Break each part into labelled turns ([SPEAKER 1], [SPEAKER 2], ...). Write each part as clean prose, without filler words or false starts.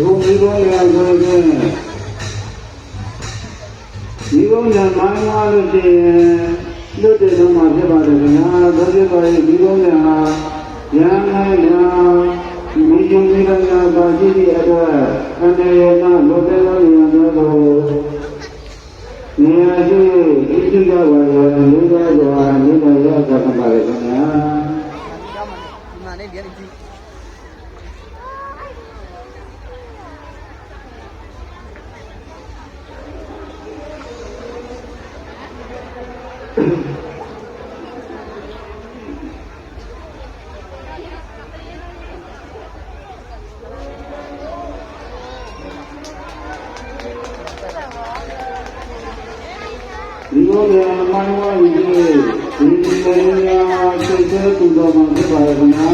[SPEAKER 1] ကုမိဘုံရဆိုရင်ဒီဘုံညာမိုင်းသွားလို့ရှိရင်လွတ်တဲ့ဆုံးမှာဖြစ်ပါတယ်ခင်ဗျာသို့ဖြစ်ပါရင်ဒီဘုံညာဟာရဟန်းများမိကျုံမိကညာပါရှိသည့်အတွက်အနေနဲ့လွတ်တဲ့ဆုံးရံတို့ကိုနေရာရှိဒီကြည့်ကြပါရဲ့လေးပါးစွာမြတ်ရရသတ်ပါလေခင်ဗျာဒီမှာနေဒီကြည့်ဒီလိုများမိုင်းဝါးကြီးဒီလိုများစိတ်သေးတူတော်မှာဖြစ်ပါရဲ့ခင်ဗျာ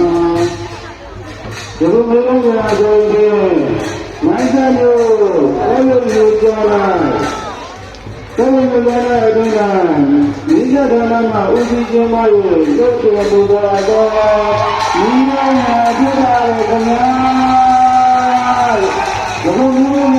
[SPEAKER 1] ဒီလိုမျိုးကဆိုရင်မိုင်းစားလို့အဲ့လိုမျိုးကြားလိုက်တော်တော်များများအတွင်းကမိစ္ဆာဓမ္မမှာဥပ္ပခြင်းမလို့တုတ်တော်မူတော်တော့မိနာဖြစ်ပါရဲ့ခင်ဗျာဒီလိုမျိုး